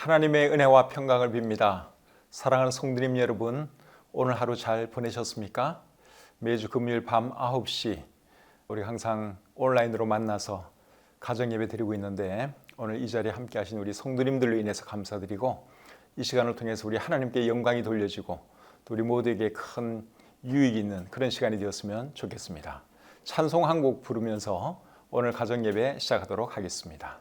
하나님의 은혜와 평강을 빕니다. 사랑하는 성도님 여러분, 오늘 하루 잘 보내셨습니까? 매주 금요일 밤 9시 우리 항상 온라인으로 만나서 가정예배 드리고 있는데, 오늘 이 자리에 함께 하신 우리 성도님들로 인해서 감사드리고, 이 시간을 통해서 우리 하나님께 영광이 돌려지고 또 우리 모두에게 큰 유익이 있는 그런 시간이 되었으면 좋겠습니다. 찬송 한 곡 부르면서 오늘 가정예배 시작하도록 하겠습니다.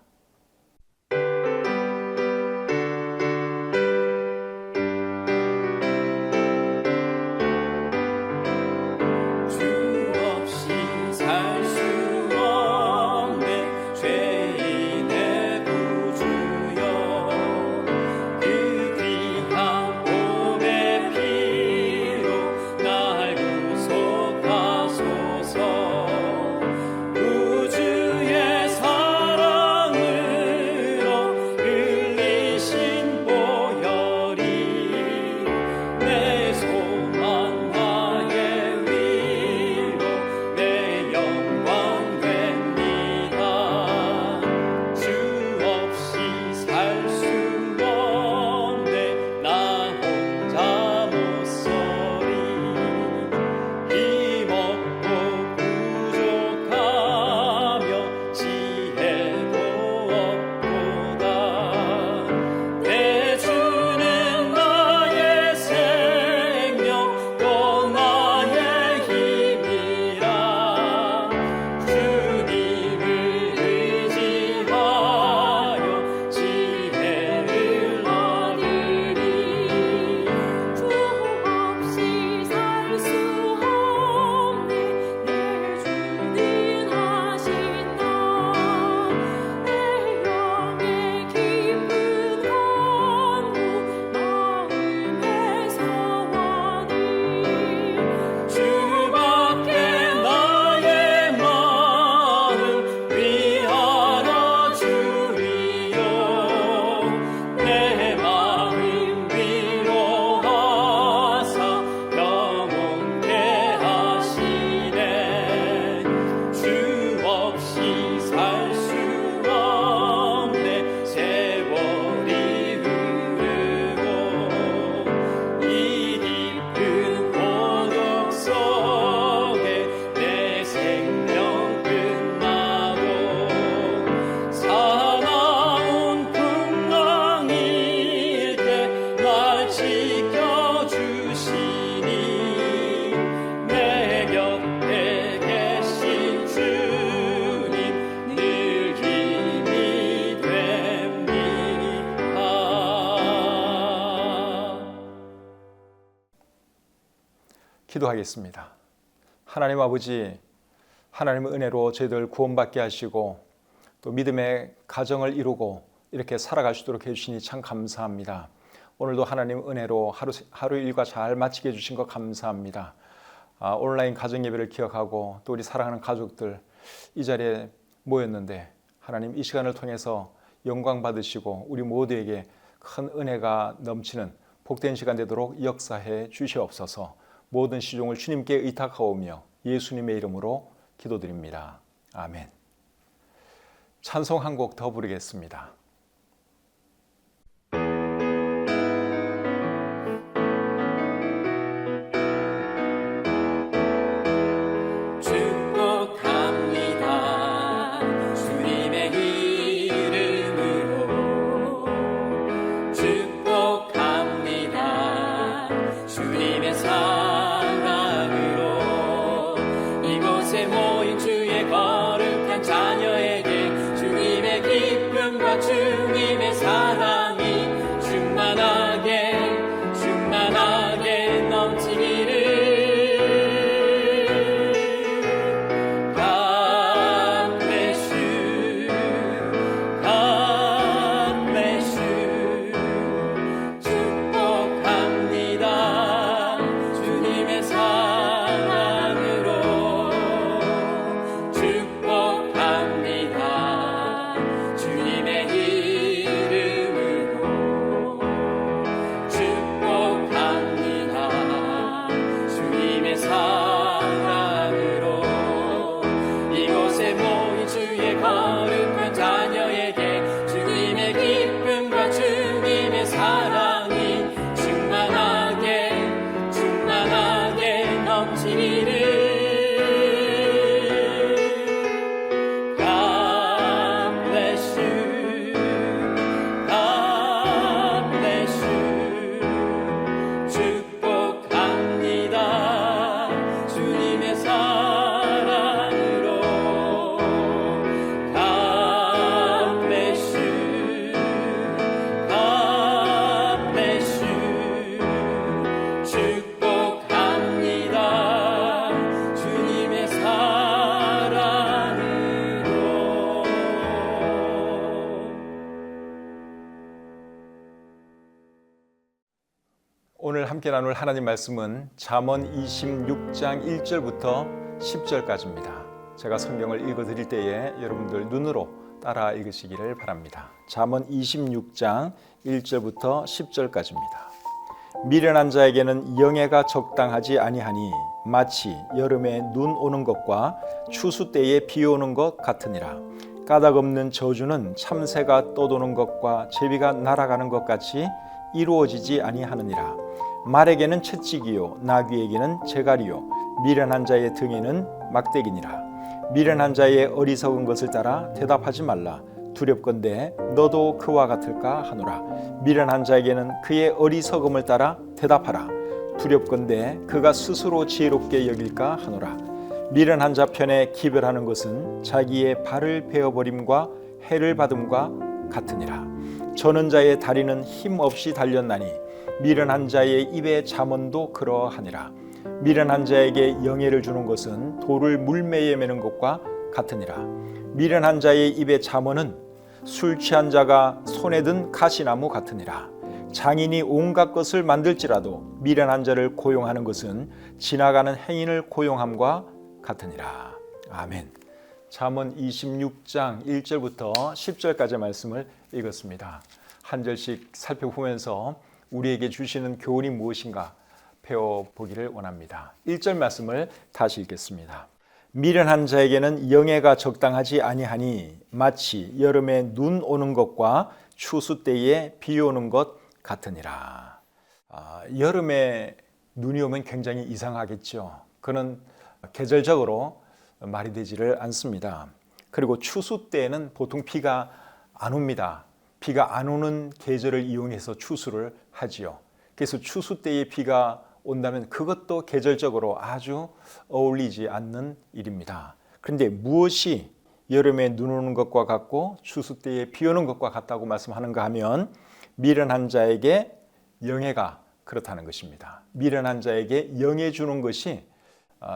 기도하겠습니다. 하나님 아버지, 하나님의 은혜로 저희들 구원받게 하시고 또 믿음의 가정을 이루고 이렇게 살아갈 수 있도록 해주시니 참 감사합니다. 오늘도 하나님 은혜로 하루 일과 잘 마치게 해주신 것 감사합니다. 온라인 가정예배를 기억하고 또 우리 사랑하는 가족들 이 자리에 모였는데, 하나님 이 시간을 통해서 영광 받으시고 우리 모두에게 큰 은혜가 넘치는 복된 시간 되도록 역사해 주시옵소서. 모든 시종을 주님께 의탁하오며 예수님의 이름으로 기도드립니다. 아멘. 찬송 한 곡 더 부르겠습니다. 모인 주의 거룩한 자녀에게 주님의 기쁨과 함께 나눌 하나님 말씀은 잠언 26장 1절부터 10절까지입니다. 제가 성경을 읽어드릴 때에 여러분들 눈으로 따라 읽으시기를 바랍니다. 잠언 26장 1절부터 10절까지입니다. 미련한 자에게는 영예가 적당하지 아니하니 마치 여름에 눈 오는 것과 추수 때에 비 오는 것 같으니라. 까닭 없는 저주는 참새가 떠도는 것과 제비가 날아가는 것 같이 이루어지지 아니하느니라. 말에게는 채찍이요 나귀에게는 재갈이요 미련한 자의 등에는 막대기니라. 미련한 자의 어리석은 것을 따라 대답하지 말라. 두렵건대 너도 그와 같을까 하노라. 미련한 자에게는 그의 어리석음을 따라 대답하라. 두렵건대 그가 스스로 지혜롭게 여길까 하노라. 미련한 자 편에 기별하는 것은 자기의 발을 베어버림과 해를 받음과 같으니라. 저는 자의 다리는 힘없이 달렸나니 미련한 자의 입의 잠언도 그러하니라. 미련한 자에게 영예를 주는 것은 돌을 물매에 매는 것과 같으니라. 미련한 자의 입의 잠언은 술 취한 자가 손에 든 가시나무 같으니라. 장인이 온갖 것을 만들지라도 미련한 자를 고용하는 것은 지나가는 행인을 고용함과 같으니라. 아멘. 잠언 26장 1절부터 10절까지의 말씀을 읽었습니다. 한 절씩 살펴보면서 우리에게 주시는 교훈이 무엇인가 배워보기를 원합니다. 1절 말씀을 다시 읽겠습니다. 미련한 자에게는 영예가 적당하지 아니하니 마치 여름에 눈 오는 것과 추수 때에 비 오는 것 같으니라. 여름에 눈이 오면 굉장히 이상하겠죠. 그는 계절적으로 말이 되지를 않습니다. 그리고 추수 때에는 보통 비가 안 옵니다. 비가 안 오는 계절을 이용해서 추수를 하지요. 그래서 추수 때에 비가 온다면 그것도 계절적으로 아주 어울리지 않는 일입니다. 그런데 무엇이 여름에 눈 오는 것과 같고 추수 때에 비 오는 것과 같다고 말씀하는가 하면 미련한 자에게 영예가 그렇다는 것입니다. 미련한 자에게 영예 주는 것이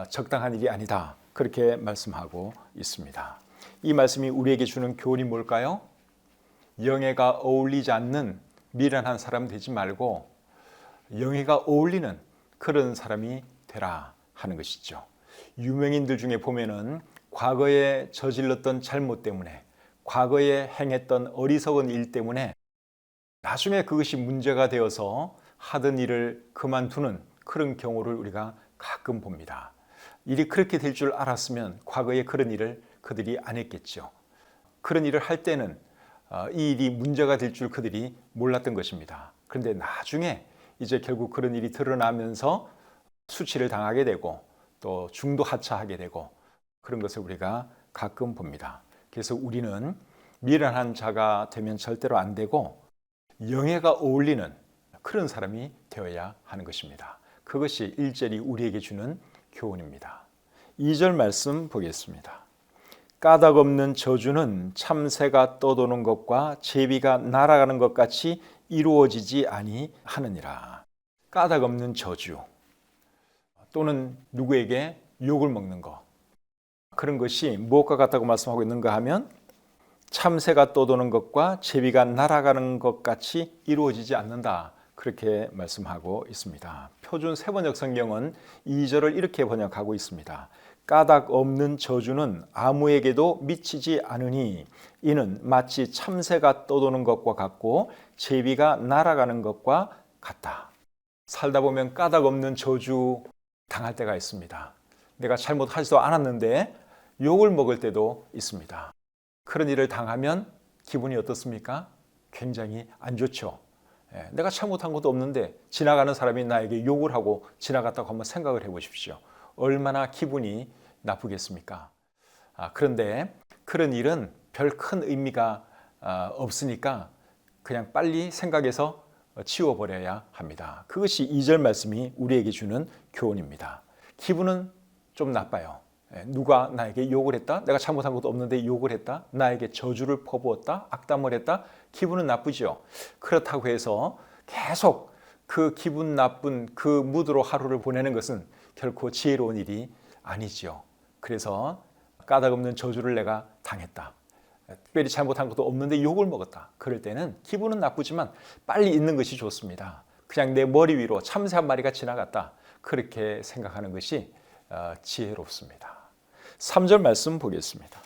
적당한 일이 아니다. 그렇게 말씀하고 있습니다. 이 말씀이 우리에게 주는 교훈이 뭘까요? 영예가 어울리지 않는 미련한 사람 되지 말고 영예가 어울리는 그런 사람이 되라 하는 것이죠. 유명인들 중에 보면은 과거에 저질렀던 잘못 때문에 과거에 행했던 어리석은 일 때문에 나중에 그것이 문제가 되어서 하던 일을 그만두는 그런 경우를 우리가 가끔 봅니다. 일이 그렇게 될 줄 알았으면 과거에 그런 일을 그들이 안 했겠죠. 그런 일을 할 때는 이 일이 문제가 될 줄 그들이 몰랐던 것입니다. 그런데 나중에 이제 결국 그런 일이 드러나면서 수치를 당하게 되고 또 중도 하차하게 되고 그런 것을 우리가 가끔 봅니다. 그래서 우리는 미련한 자가 되면 절대로 안 되고 영예가 어울리는 그런 사람이 되어야 하는 것입니다. 그것이 1절이 우리에게 주는 교훈입니다. 2절 말씀 보겠습니다. 까닭 없는 저주는 참새가 떠도는 것과 제비가 날아가는 것 같이 이루어지지 아니하느니라. 까닭 없는 저주 또는 누구에게 욕을 먹는 것, 그런 것이 무엇과 같다고 말씀하고 있는가 하면 참새가 떠도는 것과 제비가 날아가는 것 같이 이루어지지 않는다. 그렇게 말씀하고 있습니다. 표준 세번역 성경은 2절을 이렇게 번역하고 있습니다. 까닭 없는 저주는 아무에게도 미치지 않으니 이는 마치 참새가 떠도는 것과 같고 제비가 날아가는 것과 같다. 살다 보면 까닭 없는 저주 당할 때가 있습니다. 내가 잘못하지도 않았는데 욕을 먹을 때도 있습니다. 그런 일을 당하면 기분이 어떻습니까? 굉장히 안 좋죠. 내가 잘못한 것도 없는데 지나가는 사람이 나에게 욕을 하고 지나갔다고 한번 생각을 해보십시오. 얼마나 기분이 나쁘겠습니까? 그런데 그런 일은 별 큰 의미가 없으니까 그냥 빨리 생각해서 치워버려야 합니다. 그것이 2절 말씀이 우리에게 주는 교훈입니다. 기분은 좀 나빠요. 누가 나에게 욕을 했다? 내가 잘못한 것도 없는데 욕을 했다? 나에게 저주를 퍼부었다? 악담을 했다? 기분은 나쁘죠. 그렇다고 해서 계속 그 기분 나쁜 그 무드로 하루를 보내는 것은 결코 지혜로운 일이 아니죠. 그래서 까닭 없는 저주를 내가 당했다. 특별히 잘못한 것도 없는데 욕을 먹었다. 그럴 때는 기분은 나쁘지만 빨리 잊는 것이 좋습니다. 그냥 내 머리 위로 참새 한 마리가 지나갔다. 그렇게 생각하는 것이 지혜롭습니다. 3절 말씀 보겠습니다.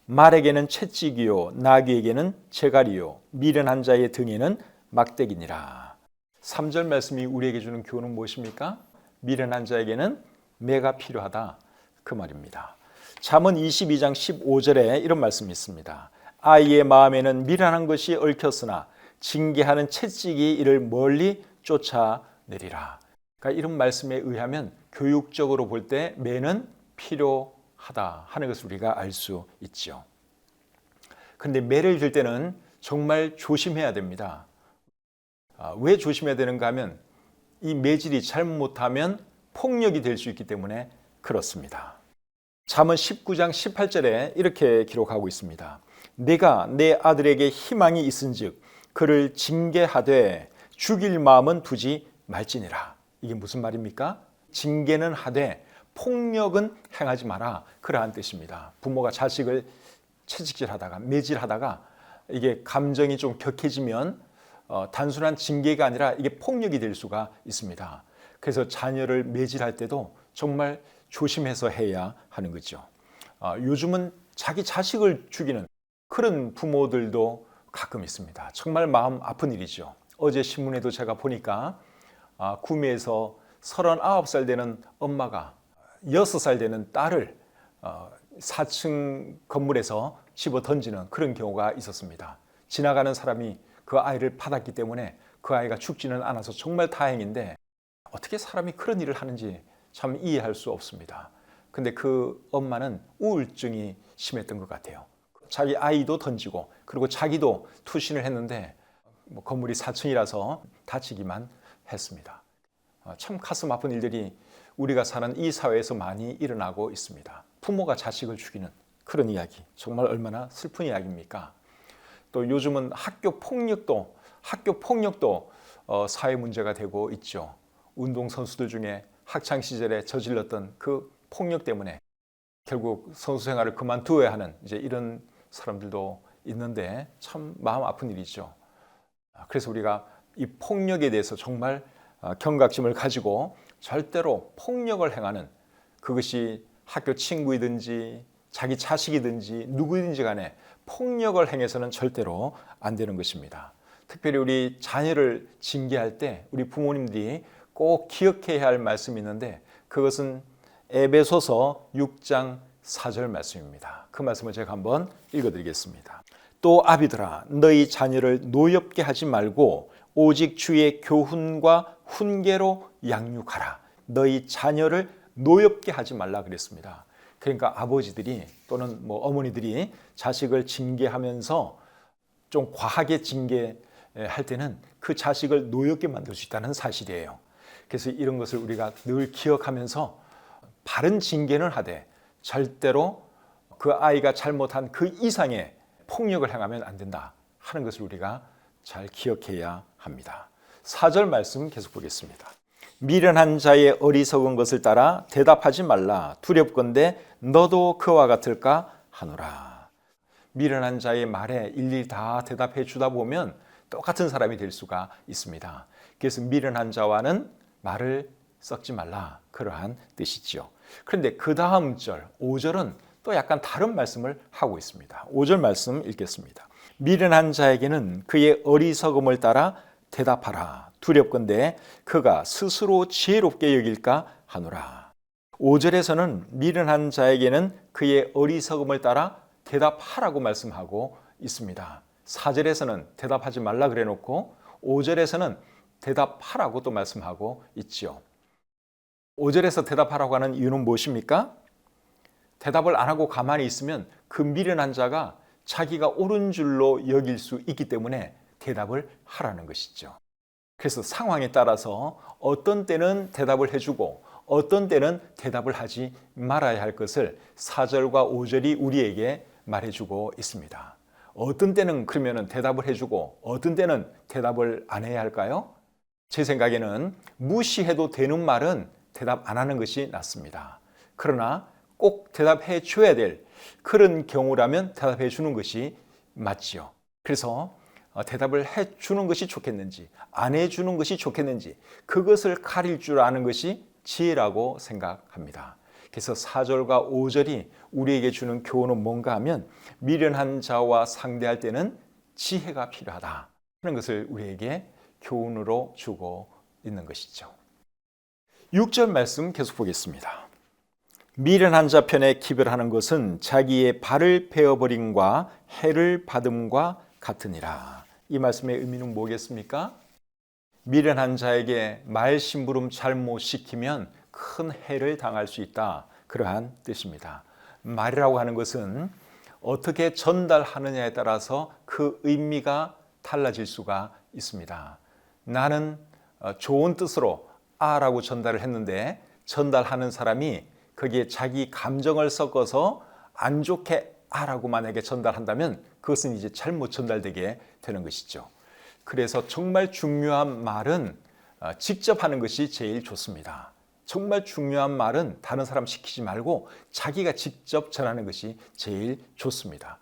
말에게는 채찍이요 나귀에게는 재갈이요 미련한 자의 등에는 막대기니라. 3절 말씀이 우리에게 주는 교훈은 무엇입니까? 미련한 자에게는 매가 필요하다, 그 말입니다. 잠언 22장 15절에 이런 말씀이 있습니다. 아이의 마음에는 미련한 것이 얽혔으나 징계하는 채찍이 이를 멀리 쫓아내리라. 그러니까 이런 말씀에 의하면 교육적으로 볼 때 매는 필요하다 하는 것을 우리가 알 수 있죠. 그런데 매를 들 때는 정말 조심해야 됩니다. 왜 조심해야 되는가 하면 이 매질이 잘못하면 폭력이 될 수 있기 때문에 그렇습니다. 잠언 19장 18절에 이렇게 기록하고 있습니다. 내가 내 아들에게 희망이 있은즉 그를 징계하되 죽일 마음은 두지 말지니라. 이게 무슨 말입니까? 징계는 하되 폭력은 행하지 마라, 그러한 뜻입니다. 부모가 자식을 채찍질하다가 매질하다가 이게 감정이 좀 격해지면 단순한 징계가 아니라 이게 폭력이 될 수가 있습니다. 그래서 자녀를 매질할 때도 정말 조심해서 해야 하는 거죠. 요즘은 자기 자식을 죽이는 그런 부모들도 가끔 있습니다. 정말 마음 아픈 일이죠. 어제 신문에도 제가 보니까 구미에서 39살 되는 엄마가 6살 되는 딸을 4층 건물에서 집어 던지는 그런 경우가 있었습니다. 지나가는 사람이 그 아이를 받았기 때문에 그 아이가 죽지는 않아서 정말 다행인데 어떻게 사람이 그런 일을 하는지 참 이해할 수 없습니다. 근데 그 엄마는 우울증이 심했던 것 같아요. 자기 아이도 던지고 그리고 자기도 투신을 했는데 건물이 4층이라서 다치기만 했습니다. 참 가슴 아픈 일들이 우리가 사는 이 사회에서 많이 일어나고 있습니다. 부모가 자식을 죽이는 그런 이야기, 정말 얼마나 슬픈 이야기입니까? 또 요즘은 학교 폭력도 사회 문제가 되고 있죠. 운동선수들 중에 학창 시절에 저질렀던 그 폭력 때문에 결국 선수 생활을 그만두어야 하는 이제 이런 사람들도 있는데 참 마음 아픈 일이죠. 그래서 우리가 이 폭력에 대해서 정말 경각심을 가지고 절대로 폭력을 행하는, 그것이 학교 친구이든지 자기 자식이든지 누구든지 간에 폭력을 행해서는 절대로 안 되는 것입니다. 특별히 우리 자녀를 징계할 때 우리 부모님들이 꼭 기억해야 할 말씀이 있는데 그것은 에베소서 6장 4절 말씀입니다. 그 말씀을 제가 한번 읽어드리겠습니다. 또 아비들아 너희 자녀를 노엽게 하지 말고 오직 주의 교훈과 훈계로 양육하라. 너희 자녀를 노엽게 하지 말라 그랬습니다. 그러니까 아버지들이 또는 어머니들이 자식을 징계하면서 좀 과하게 징계할 때는 그 자식을 노엽게 만들 수 있다는 사실이에요. 그래서 이런 것을 우리가 늘 기억하면서 바른 징계는 하되 절대로 그 아이가 잘못한 그 이상의 폭력을 행하면 안 된다 하는 것을 우리가 잘 기억해야 합니다. 4절 말씀 계속 보겠습니다. 미련한 자의 어리석은 것을 따라 대답하지 말라. 두렵건대 너도 그와 같을까 하노라. 미련한 자의 말에 일일이 다 대답해 주다 보면 똑같은 사람이 될 수가 있습니다. 그래서 미련한 자와는 말을 섞지 말라, 그러한 뜻이죠. 그런데 그 다음 절 5절은 또 약간 다른 말씀을 하고 있습니다. 5절 말씀 읽겠습니다. 미련한 자에게는 그의 어리석음을 따라 대답하라. 두렵건대 그가 스스로 지혜롭게 여길까 하노라. 5절에서는 미련한 자에게는 그의 어리석음을 따라 대답하라고 말씀하고 있습니다. 4절에서는 대답하지 말라 그래 놓고 5절에서는 대답하라고 또 말씀하고 있죠. 5절에서 대답하라고 하는 이유는 무엇입니까? 대답을 안 하고 가만히 있으면 그 미련한 자가 자기가 옳은 줄로 여길 수 있기 때문에 대답을 하라는 것이죠. 그래서 상황에 따라서 어떤 때는 대답을 해주고 어떤 때는 대답을 하지 말아야 할 것을 4절과 5절이 우리에게 말해주고 있습니다. 어떤 때는 그러면 대답을 해주고 어떤 때는 대답을 안 해야 할까요? 제 생각에는 무시해도 되는 말은 대답 안 하는 것이 낫습니다. 그러나 꼭 대답해 줘야 될 그런 경우라면 대답해 주는 것이 맞지요. 그래서 대답을 해주는 것이 좋겠는지 안 해주는 것이 좋겠는지 그것을 가릴 줄 아는 것이 지혜라고 생각합니다. 그래서 4절과 5절이 우리에게 주는 교훈은 뭔가 하면 미련한 자와 상대할 때는 지혜가 필요하다 하는 것을 우리에게 교훈으로 주고 있는 것이죠. 6절 말씀 계속 보겠습니다. 미련한 자 편에 기별하는 것은 자기의 발을 베어버림과 해를 받음과 같으니라. 이 말씀의 의미는 뭐겠습니까? 미련한 자에게 말 심부름 잘못시키면 큰 해를 당할 수 있다. 그러한 뜻입니다. 말이라고 하는 것은 어떻게 전달하느냐에 따라서 그 의미가 달라질 수가 있습니다. 나는 좋은 뜻으로 아라고 전달을 했는데 전달하는 사람이 거기에 자기 감정을 섞어서 안 좋게 아라고 만약에 전달한다면 그것은 이제 잘못 전달되게 되는 것이죠. 그래서 정말 중요한 말은 직접 하는 것이 제일 좋습니다. 정말 중요한 말은 다른 사람 시키지 말고 자기가 직접 전하는 것이 제일 좋습니다.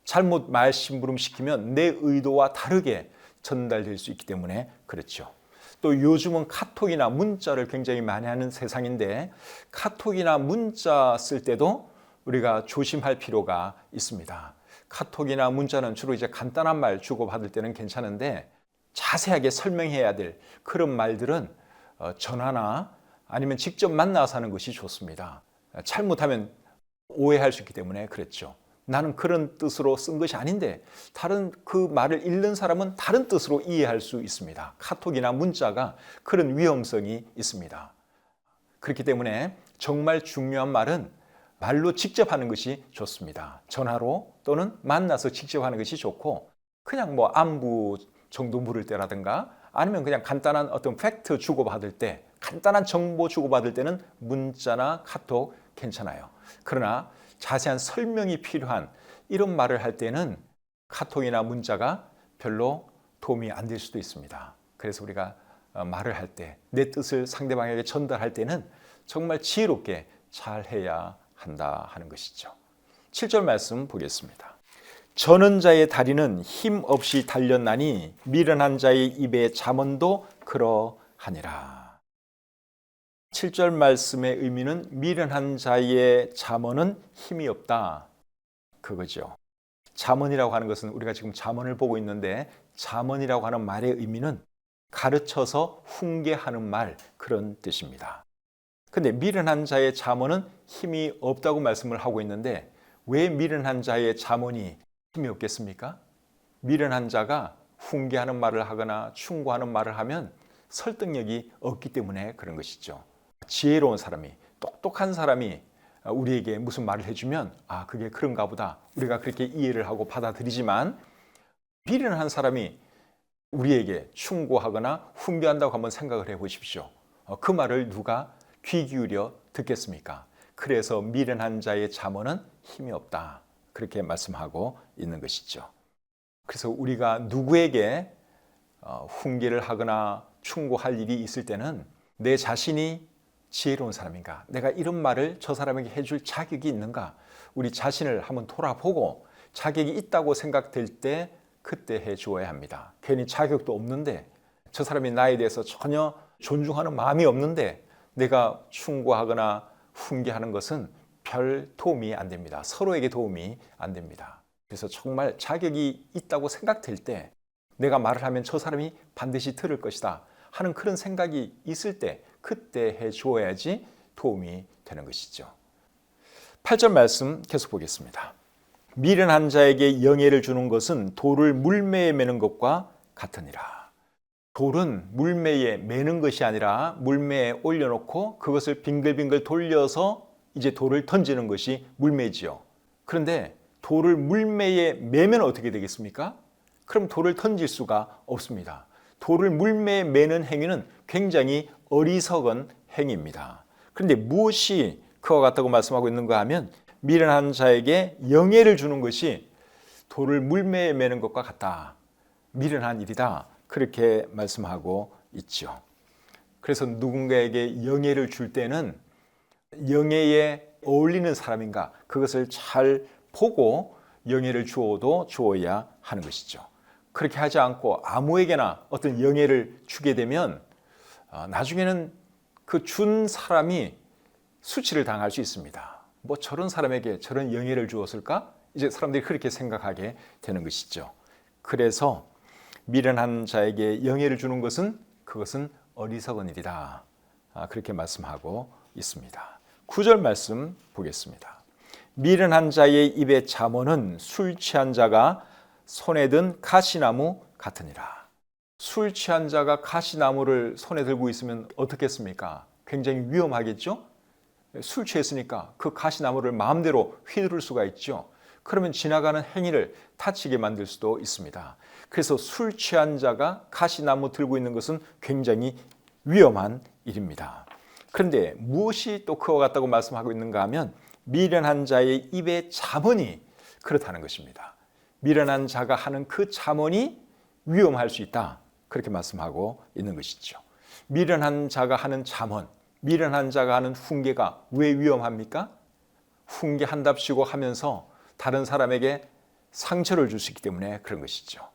잘못 말 심부름 시키면 내 의도와 다르게 전달될 수 있기 때문에 그렇죠. 또 요즘은 카톡이나 문자를 굉장히 많이 하는 세상인데 카톡이나 문자 쓸 때도 우리가 조심할 필요가 있습니다. 카톡이나 문자는 주로 이제 간단한 말 주고받을 때는 괜찮은데 자세하게 설명해야 될 그런 말들은 전화나 아니면 직접 만나서 하는 것이 좋습니다. 잘못하면 오해할 수 있기 때문에 그랬죠. 나는 그런 뜻으로 쓴 것이 아닌데 다른 그 말을 읽는 사람은 다른 뜻으로 이해할 수 있습니다. 카톡이나 문자가 그런 위험성이 있습니다. 그렇기 때문에 정말 중요한 말은 말로 직접 하는 것이 좋습니다. 전화로 또는 만나서 직접 하는 것이 좋고 그냥 뭐 안부 정도 물을 때라든가 아니면 그냥 간단한 어떤 팩트 주고받을 때 간단한 정보 주고받을 때는 문자나 카톡 괜찮아요. 그러나 자세한 설명이 필요한 이런 말을 할 때는 카톡이나 문자가 별로 도움이 안 될 수도 있습니다. 그래서 우리가 말을 할 때 내 뜻을 상대방에게 전달할 때는 정말 지혜롭게 잘 해야 한다 하는 것이죠. 7절 말씀 보겠습니다. 저는 자의 다리는 힘 없이 달렸나니 미련한 자의 입의 잠언도 그러하니라. 7절 말씀의 의미는 미련한 자의 잠언은 힘이 없다 그거죠. 잠언이라고 하는 것은 우리가 지금 잠언을 보고 있는데 잠언이라고 하는 말의 의미는 가르쳐서 훈계하는 말 그런 뜻입니다. 근데 미련한 자의 잠언은 힘이 없다고 말씀을 하고 있는데 왜 미련한 자의 잠언이 힘이 없겠습니까? 미련한 자가 훈계하는 말을 하거나 충고하는 말을 하면 설득력이 없기 때문에 그런 것이죠. 지혜로운 사람이 똑똑한 사람이 우리에게 무슨 말을 해주면 아 그게 그런가 보다 우리가 그렇게 이해를 하고 받아들이지만 미련한 사람이 우리에게 충고하거나 훈계한다고 한번 생각을 해보십시오. 그 말을 누가 귀 기울여 듣겠습니까? 그래서 미련한 자의 잠언은 힘이 없다 그렇게 말씀하고 있는 것이죠. 그래서 우리가 누구에게 훈계를 하거나 충고할 일이 있을 때는 내 자신이 지혜로운 사람인가? 내가 이런 말을 저 사람에게 해줄 자격이 있는가? 우리 자신을 한번 돌아보고 자격이 있다고 생각될 때 그때 해주어야 합니다. 괜히 자격도 없는데 저 사람이 나에 대해서 전혀 존중하는 마음이 없는데 내가 충고하거나 훈계하는 것은 별 도움이 안 됩니다. 서로에게 도움이 안 됩니다. 그래서 정말 자격이 있다고 생각될 때 내가 말을 하면 저 사람이 반드시 들을 것이다 하는 그런 생각이 있을 때 그때 해주어야지 도움이 되는 것이죠. 8절 말씀 계속 보겠습니다. 미련한 자에게 영예를 주는 것은 돌을 물매에 매는 것과 같으니라. 돌은 물매에 매는 것이 아니라 물매에 올려놓고 그것을 빙글빙글 돌려서 이제 돌을 던지는 것이 물매지요. 그런데 돌을 물매에 매면 어떻게 되겠습니까? 그럼 돌을 던질 수가 없습니다. 돌을 물매에 매는 행위는 굉장히 어리석은 행위입니다. 그런데 무엇이 그와 같다고 말씀하고 있는가 하면 미련한 자에게 영예를 주는 것이 돌을 물매에 매는 것과 같다. 미련한 일이다. 그렇게 말씀하고 있죠. 그래서 누군가에게 영예를 줄 때는 영예에 어울리는 사람인가 그것을 잘 보고 영예를 주어도 주어야 하는 것이죠. 그렇게 하지 않고 아무에게나 어떤 영예를 주게 되면 나중에는 그 준 사람이 수치를 당할 수 있습니다. 뭐 저런 사람에게 저런 영예를 주었을까? 이제 사람들이 그렇게 생각하게 되는 것이죠. 그래서 미련한 자에게 영예를 주는 것은 그것은 어리석은 일이다. 그렇게 말씀하고 있습니다. 9절 말씀 보겠습니다. 미련한 자의 입의 잠언은 술 취한 자가 손에 든 가시나무 같으니라. 술 취한 자가 가시나무를 손에 들고 있으면 어떻겠습니까? 굉장히 위험하겠죠? 술 취했으니까 그 가시나무를 마음대로 휘두를 수가 있죠. 그러면 지나가는 행인을 다치게 만들 수도 있습니다. 그래서 술 취한 자가 가시나무 들고 있는 것은 굉장히 위험한 일입니다. 그런데 무엇이 또 그와 같다고 말씀하고 있는가 하면 미련한 자의 입의 잠언이 그렇다는 것입니다. 미련한 자가 하는 그 잠언이 위험할 수 있다. 그렇게 말씀하고 있는 것이죠. 미련한 자가 하는 잠언, 미련한 자가 하는 훈계가 왜 위험합니까? 훈계한답시고 하면서 다른 사람에게 상처를 줄 수 있기 때문에 그런 것이죠.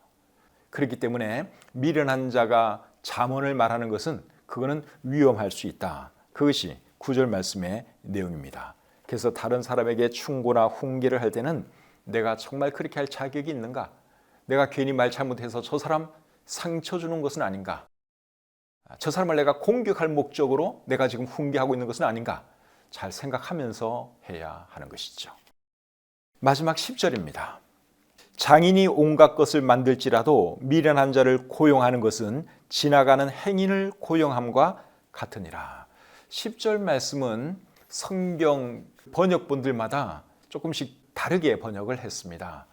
그렇기 때문에 미련한 자가 잠언을 말하는 것은 그거는 위험할 수 있다. 그것이 9절 말씀의 내용입니다. 그래서 다른 사람에게 충고나 훈계를 할 때는 내가 정말 그렇게 할 자격이 있는가? 내가 괜히 말 잘못해서 저 사람 상처 주는 것은 아닌가? 저 사람을 내가 공격할 목적으로 내가 지금 훈계하고 있는 것은 아닌가? 잘 생각하면서 해야 하는 것이죠. 마지막 10절입니다. 장인이 온갖 것을 만들지라도 미련한 자를 고용하는 것은 지나가는 행인을 고용함과 같으니라. 10절 말씀은 성경 번역본들마다 조금씩 다르게 번역을 했습니다.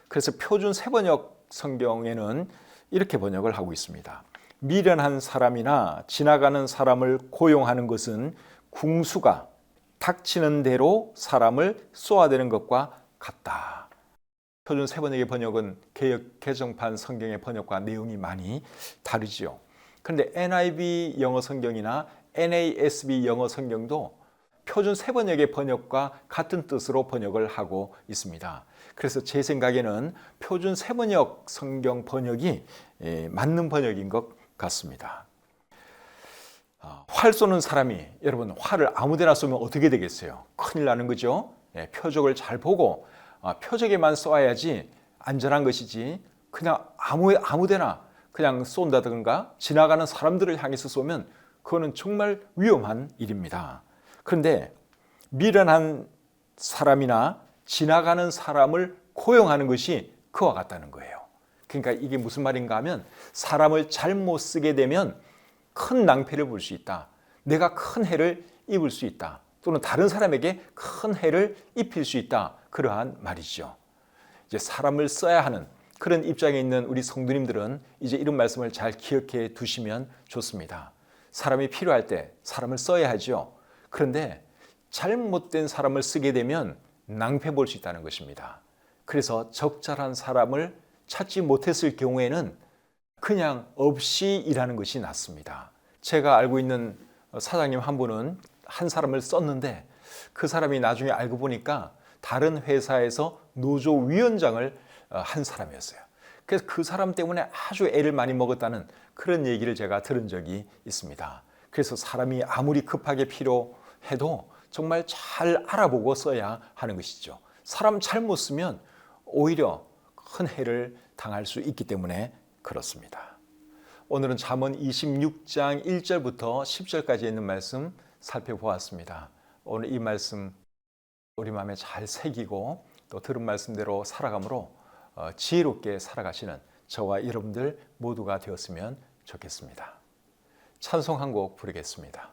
그래서 표준 세번역 성경에는 이렇게 번역을 하고 있습니다. 미련한 사람이나 지나가는 사람을 고용하는 것은 궁수가 닥치는 대로 사람을 쏘아대는 것과 같다. 표준 세번역의 번역은 개역 개정판 성경의 번역과 내용이 많이 다르지요. 그런데 NIV 영어 성경이나 NASB 영어 성경도 표준 세번역의 번역과 같은 뜻으로 번역을 하고 있습니다. 그래서 제 생각에는 표준 세번역 성경 번역이 맞는 번역인 것 같습니다. 활 쏘는 사람이 여러분 활을 아무데나 쏘면 어떻게 되겠어요? 큰일 나는 거죠. 표적을 잘 보고 표적에만 쏘아야지 안전한 것이지 그냥 아무데나 그냥 쏜다든가 지나가는 사람들을 향해서 쏘면 그거는 정말 위험한 일입니다. 그런데 미련한 사람이나 지나가는 사람을 고용하는 것이 그와 같다는 거예요. 그러니까 이게 무슨 말인가 하면 사람을 잘못 쓰게 되면 큰 낭패를 볼 수 있다. 내가 큰 해를 입을 수 있다. 또는 다른 사람에게 큰 해를 입힐 수 있다. 그러한 말이죠. 이제 사람을 써야 하는 그런 입장에 있는 우리 성도님들은 이제 이런 말씀을 잘 기억해 두시면 좋습니다. 사람이 필요할 때 사람을 써야 하죠. 그런데 잘못된 사람을 쓰게 되면 낭패 볼 수 있다는 것입니다. 그래서 적절한 사람을 찾지 못했을 경우에는 그냥 없이 일하는 것이 낫습니다. 제가 알고 있는 사장님 한 분은 한 사람을 썼는데 그 사람이 나중에 알고 보니까 다른 회사에서 노조위원장을 한 사람이었어요. 그래서 그 사람 때문에 아주 애를 많이 먹었다는 그런 얘기를 제가 들은 적이 있습니다. 그래서 사람이 아무리 급하게 필요해도 정말 잘 알아보고 써야 하는 것이죠. 사람 잘못 쓰면 오히려 큰 해를 당할 수 있기 때문에 그렇습니다. 오늘은 잠언 26장 1절부터 10절까지 있는 말씀 살펴보았습니다. 오늘 이 말씀 우리 마음에 잘 새기고 또 들은 말씀대로 살아감으로 지혜롭게 살아가시는 저와 여러분들 모두가 되었으면 좋겠습니다. 찬송 한 곡 부르겠습니다.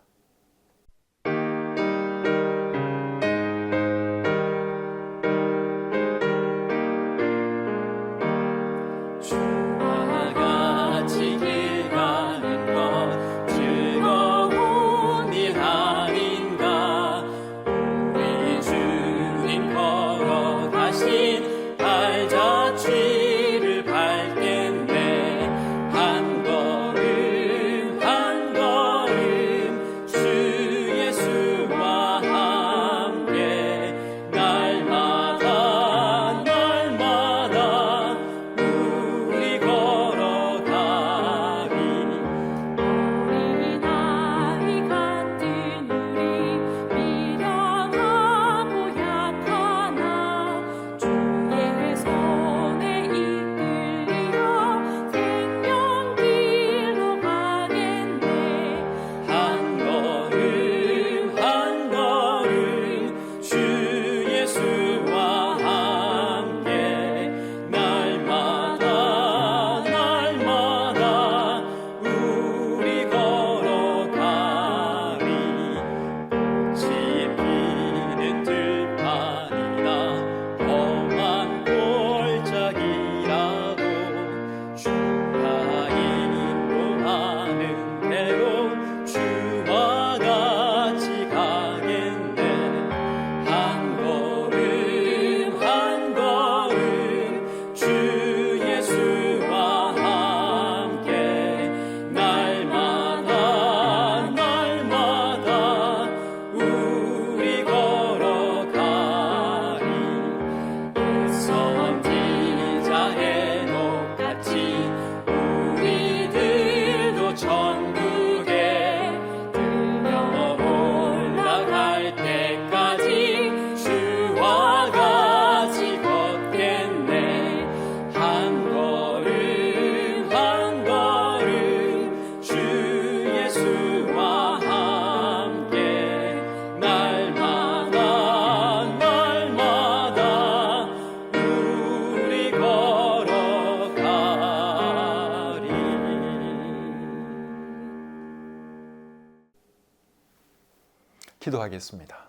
기도하겠습니다.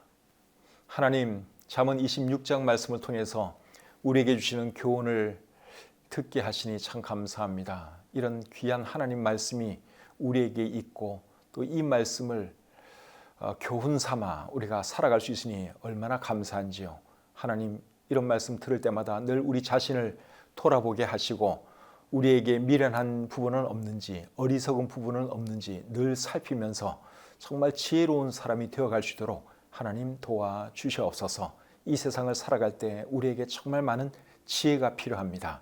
하나님, 잠언 26장 말씀을 통해서 우리에게 주시는 교훈을 듣게 하시니 참 감사합니다. 이런 귀한 하나님 말씀이 우리에게 있고 또 이 말씀을 교훈 삼아 우리가 살아갈 수 있으니 얼마나 감사한지요. 하나님, 이런 말씀 들을 때마다 늘 우리 자신을 돌아보게 하시고 우리에게 미련한 부분은 없는지, 어리석은 부분은 없는지 늘 살피면서 정말 지혜로운 사람이 되어갈 수 있도록 하나님 도와주시옵소서. 이 세상을 살아갈 때 우리에게 정말 많은 지혜가 필요합니다.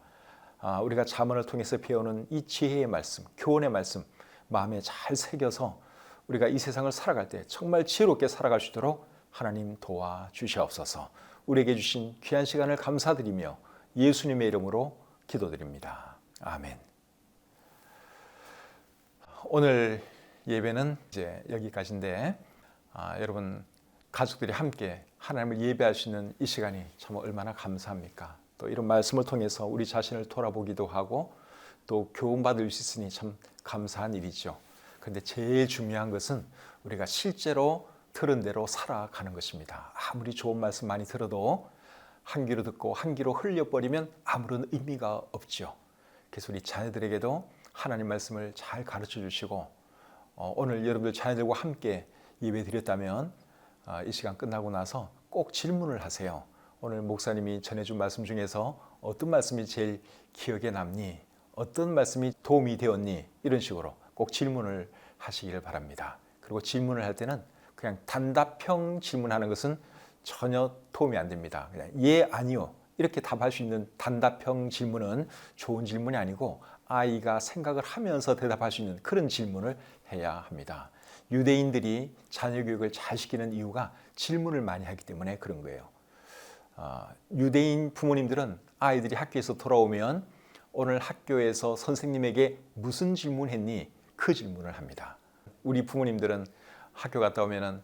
우리가 잠언을 통해서 배우는 이 지혜의 말씀, 교훈의 말씀 마음에 잘 새겨서 우리가 이 세상을 살아갈 때 정말 지혜롭게 살아갈 수 있도록 하나님 도와주시옵소서. 우리에게 주신 귀한 시간을 감사드리며 예수님의 이름으로 기도드립니다. 아멘. 오늘 예배는 이제 여기까지인데 여러분 가족들이 함께 하나님을 예배할 수 있는 이 시간이 참 얼마나 감사합니까? 또 이런 말씀을 통해서 우리 자신을 돌아보기도 하고 또 교훈받을 수 있으니 참 감사한 일이죠. 그런데 제일 중요한 것은 우리가 실제로 들은 대로 살아가는 것입니다. 아무리 좋은 말씀 많이 들어도 한 귀로 듣고 한 귀로 흘려버리면 아무런 의미가 없죠. 그래서 우리 자녀들에게도 하나님 말씀을 잘 가르쳐 주시고 오늘 여러분들 자녀들과 함께 예배 드렸다면 이 시간 끝나고 나서 꼭 질문을 하세요. 오늘 목사님이 전해준 말씀 중에서 어떤 말씀이 제일 기억에 남니? 어떤 말씀이 도움이 되었니? 이런 식으로 꼭 질문을 하시기를 바랍니다. 그리고 질문을 할 때는 그냥 단답형 질문하는 것은 전혀 도움이 안 됩니다. 그냥 예, 아니요 이렇게 답할 수 있는 단답형 질문은 좋은 질문이 아니고 아이가 생각을 하면서 대답할 수 있는 그런 질문을 해야 합니다. 유대인들이 자녀 교육을 잘 시키는 이유가 질문을 많이 하기 때문에 그런 거예요. 유대인 부모님들은 아이들이 학교에서 돌아오면 오늘 학교에서 선생님에게 무슨 질문했니? 그 질문을 합니다. 우리 부모님들은 학교 갔다 오면은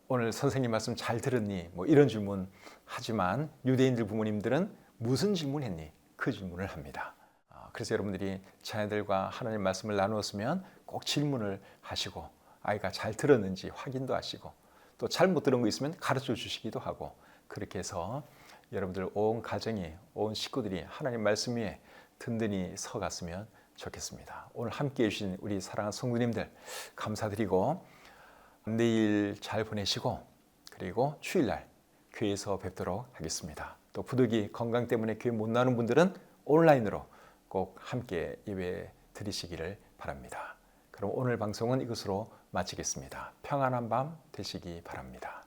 오늘 선생님 말씀 잘 들었니? 뭐 이런 질문 하지만 유대인들 부모님들은 무슨 질문했니? 그 질문을 합니다. 그래서 여러분들이 자녀들과 하나님 말씀을 나누었으면 꼭 질문을 하시고 아이가 잘 들었는지 확인도 하시고 또 잘못 들은 거 있으면 가르쳐 주시기도 하고 그렇게 해서 여러분들 온 가정이 온 식구들이 하나님 말씀 위에 든든히 서갔으면 좋겠습니다. 오늘 함께 해주신 우리 사랑하는 성도님들 감사드리고 내일 잘 보내시고 그리고 주일날 교회에서 뵙도록 하겠습니다. 또 부득이 건강 때문에 교회 못 나오는 분들은 온라인으로 꼭 함께 예배 드리시기를 바랍니다. 그럼 오늘 방송은 이것으로 마치겠습니다. 평안한 밤 되시기 바랍니다.